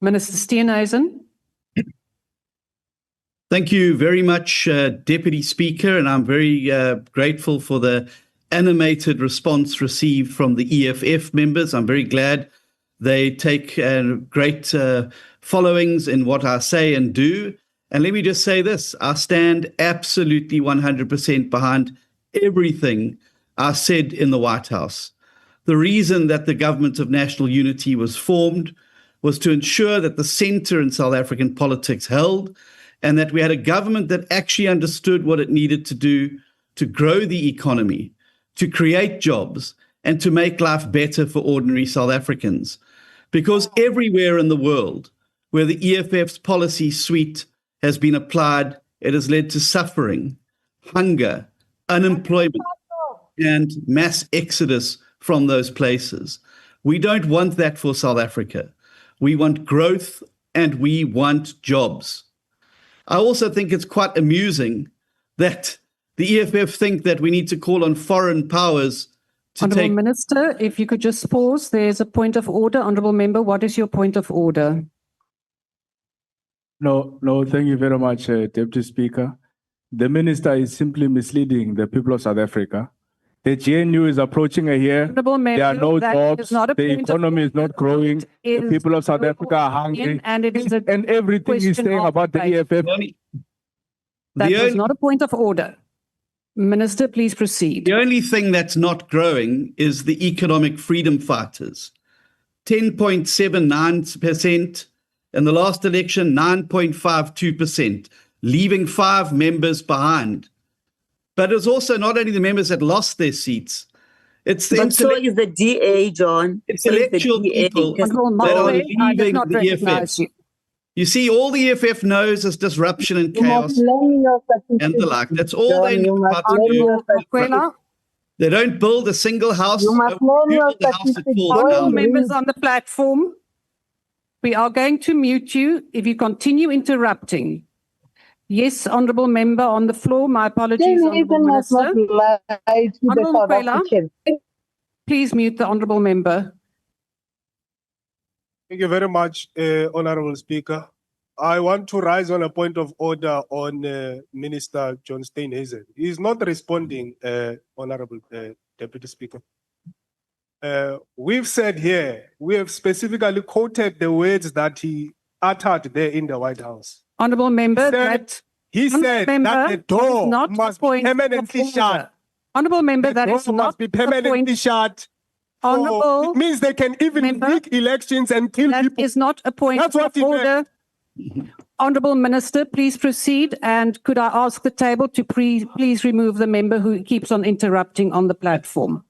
Minister Steenhuisen. Thank you very much, Deputy Speaker, and I'm very grateful for the animated response received from the EFF members. I'm very glad they take great followings in what I say and do. And let me just say this, I stand absolutely 100% behind everything I said in the White House. The reason that the Government of National Unity was formed was to ensure that the center in South African politics held, and that we had a government that actually understood what it needed to do to grow the economy, to create jobs, and to make life better for ordinary South Africans. Because everywhere in the world where the EFF's policy suite has been applied, it has led to suffering, hunger, unemployment, and mass exodus from those places. We don't want that for South Africa. We want growth and we want jobs. I also think it's quite amusing that the EFF think that we need to call on foreign powers to Honourable Minister, if you could just pause. There's a point of order. Honourable Member, what is your point of order? No, thank you very much, Deputy Speaker. The Minister is simply misleading the people of South Africa. The GNU is approaching a year. Honourable Member, there are no jobs. The economy is not growing. The people of South Africa are hungry. And it is and everything he's saying about the EFF. That was not a point of order. Minister, please proceed. The only thing that's not growing is the economic freedom fighters. 10.79%. In the last election, 9.52%, leaving 5 members behind. But it's also not only the members that lost their seats. It's the so is the DA, John. Intellectual people that are leaving the EFF. You see, all the EFF knows is disruption and chaos and the like. That's all they know about to do. They don't build a single house. Honourable members on the platform, we are going to mute you if you continue interrupting. Yes, Honourable Member on the floor. My apologies, Honourable Minister. Honourable Kwela, please mute the Honourable Member. Thank you very much, Honourable Speaker. I want to rise on a point of order on Minister John Steenhuisen. He is not responding, Honourable Deputy Speaker. We've said here, we have specifically quoted the words that he uttered there in the White House. Honourable Member, he said that the door must be permanently shut. Honourable Member, that is not must be permanently shut. Honourable It means they can even rig elections and kill people. That is not a point of order. Honourable Minister, please proceed. And could I ask the table to please remove the member who keeps on interrupting on the platform?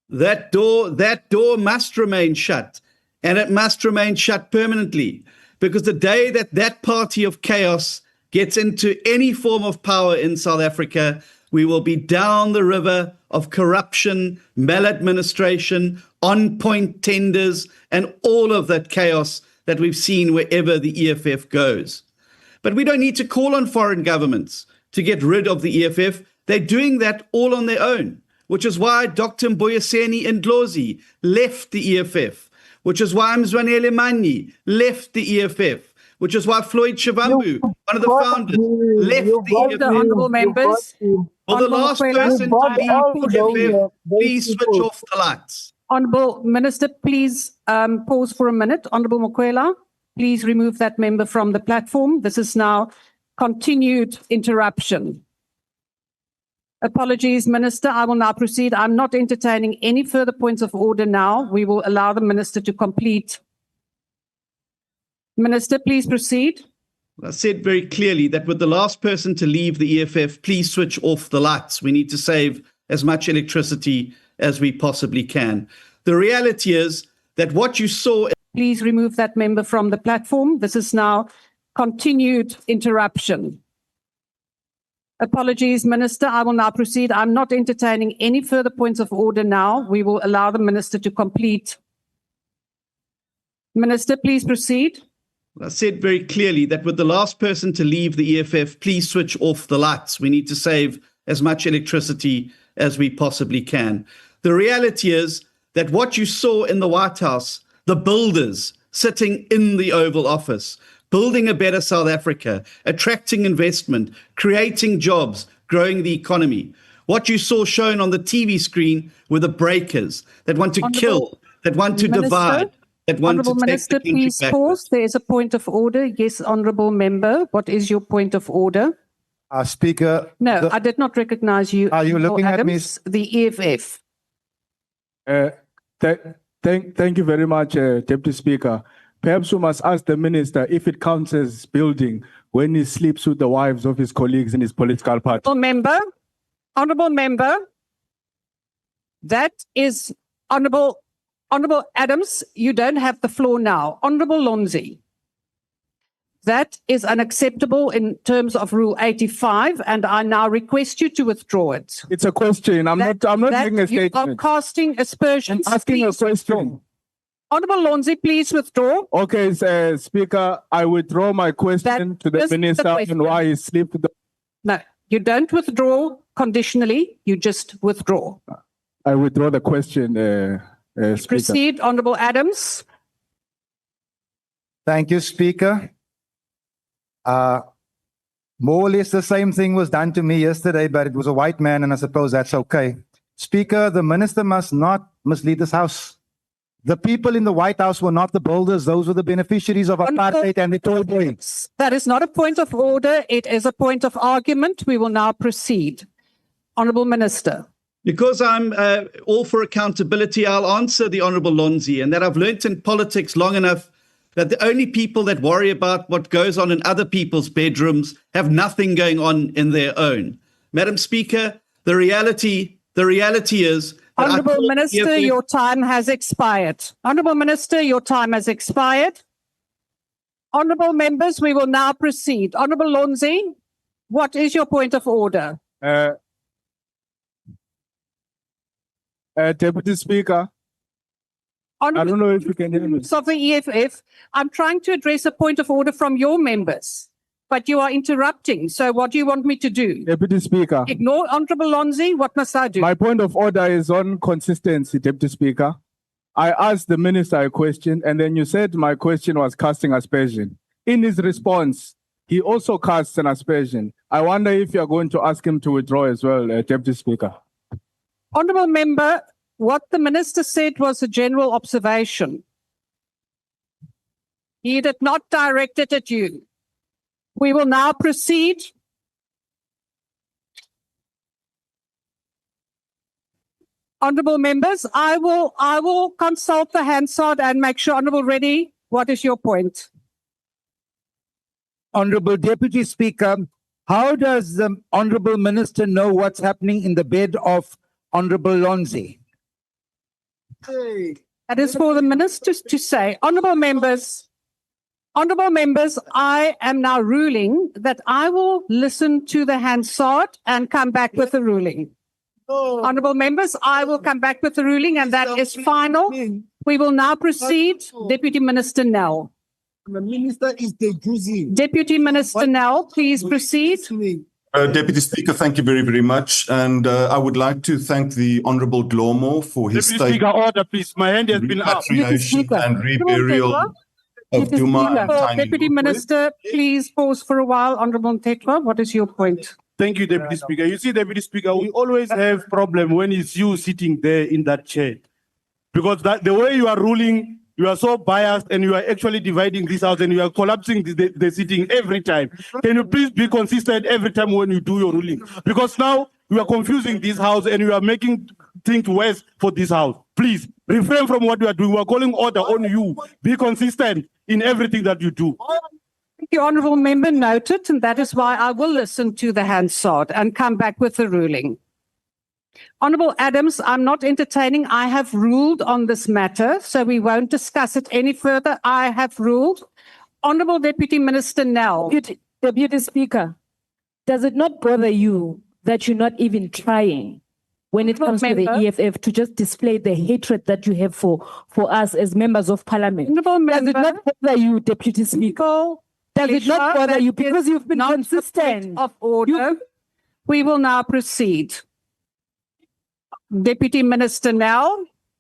That door must remain shut, and it must remain shut permanently, because the day that that party of chaos gets into any form of power in South Africa, we will be down the river of corruption, maladministration, on-point tenders, and all of that chaos that we've seen wherever the EFF goes. But we don't need to call on foreign governments to get rid of the EFF. They're doing that all on their own, which is why Dr. Mboyeseni Ndlozi left the EFF, which is why Mzwanele Manyi left the EFF, which is why Floyd Shivambu, one of the founders, left the EFF. Honourable members. For the last person to leave the EFF, please switch off the lights. Honourable Minister, please pause for a minute. Honourable Mokwela, please remove that member from the platform. This is now continued interruption. Apologies, Minister. I will now proceed. I'm not entertaining any further points of order now. We will allow the Minister to complete. Minister, please proceed. I said very clearly that with the last person to leave the EFF, please switch off the lights. We need to save as much electricity as we possibly can. The reality is that what you saw... Please remove that member from the platform. This is now continued interruption. Apologies, Minister. I will now proceed. I'm not entertaining any further points of order now. We will allow the Minister to complete. Minister, please proceed. I said very clearly that with the last person to leave the EFF, please switch off the lights. We need to save as much electricity as we possibly can. The reality is that what you saw in the White House, the builders, sitting in the Oval Office, building a better South Africa, attracting investment, creating jobs, growing the economy. What you saw shown on the TV screen were the breakers that want to kill, that want to divide, that want Honourable to take Minister, the country please backwards. pause. There is a point of order. Yes, Honourable Member, what is your point of order? Speaker. No, I did not recognize you. Are you looking at me? Adams, the EFF. Thank you very much, Deputy Speaker. Perhaps we must ask the minister if it counts as building when he sleeps with the wives of his colleagues in his political party. Honourable Member, that is Honourable Adams, you don't have the floor now. Honourable Lonzi, that is unacceptable in terms of Rule 85, and I now request you to withdraw it. It's a question. I'm not making a You are statement. casting aspersions. I'm asking a Please question. Honourable Lonzi, please withdraw. Okay, Speaker, I withdraw my question to the is the minister question. on why he sleep with the... No, you don't withdraw conditionally, you just withdraw. I withdraw the question, Speaker. Proceed, Honourable Adams. Thank you, Speaker. More or less the same thing was done to me yesterday, but it was a white man, and I suppose that's okay. Speaker, the minister must not mislead this House. The people in the White House were not the builders. Those were the beneficiaries of apartheid and the toy boys. That is not a point of order. It is a point of argument. We will now proceed. Honourable Minister. Because I'm all for accountability, I'll answer the Honourable Lonzi, and that I've learnt in politics long enough that the only people that worry about what goes on in other people's bedrooms have nothing going on in their own. Madam Speaker, the reality is... Honourable Minister, your time has expired. Honourable Minister, your time has expired. Honourable members, we will now proceed. Honourable Lonzi, what is your point of order? Deputy Speaker, I don't know if you can hear me. Of the EFF, I'm trying to address a point of order from your members, but you are interrupting. So what do you want me to do? Deputy Speaker. Ignore Honourable Lonzi? What must I do? My point of order is on consistency, Deputy Speaker. I asked the minister a question, and then you said my question was casting aspersion. In his response, he also casts an aspersion. I wonder if you are going to ask him to withdraw as well, Deputy Speaker. Honourable Member, what the Minister said was a general observation. He did not direct it at you. We will now proceed. Honourable members, I will consult the Hansard and make sure, Honourable Reddy, what is your point? Honourable Deputy Speaker, how does the Honourable Minister know what's happening in the bed of Honourable Lonzi? That is for the ministers to say. Honourable members, I am now ruling that I will listen to the Hansard and come back with a ruling. Honourable members, I will come back with the ruling, and that is final. We will now proceed. Deputy Minister Nell. The minister is deducing. Deputy Minister Nell, please proceed. Deputy Speaker, thank you very, very much. And I would like to thank the Honourable Glormo for his Deputy Speaker, order, please. My hand has been up. repatriation and reburial of Duma and Tiny Deputy Lupe. Minister, please pause for a while. Honourable Tetwa, what is your point? Thank you, Deputy Speaker. You see, Deputy Speaker, we always have problem when it's you sitting there in that chair. Because the way you are ruling, you are so biased and you are actually dividing this house and you are collapsing the sitting every time. Can you please be consistent every time when you do your ruling? Because now you are confusing this house and you are making things worse for this house. Please refrain from what you are doing. We are calling order on you. Be consistent in everything that you do. Thank you, Honourable Member, noted, and that is why I will listen to the Hansard and come back with the ruling. Honourable Adams, I'm not entertaining. I have ruled on this matter, so we won't discuss it any further. I have ruled. Honourable Deputy Minister Nell. Deputy Speaker, does it not bother you that you're not even trying when it comes to the EFF to just display the hatred that you have for us as members of Parliament? Does it not bother you, Deputy Speaker? Does it not bother you because you've been consistent? Of order. We will now proceed. Deputy Minister Nell.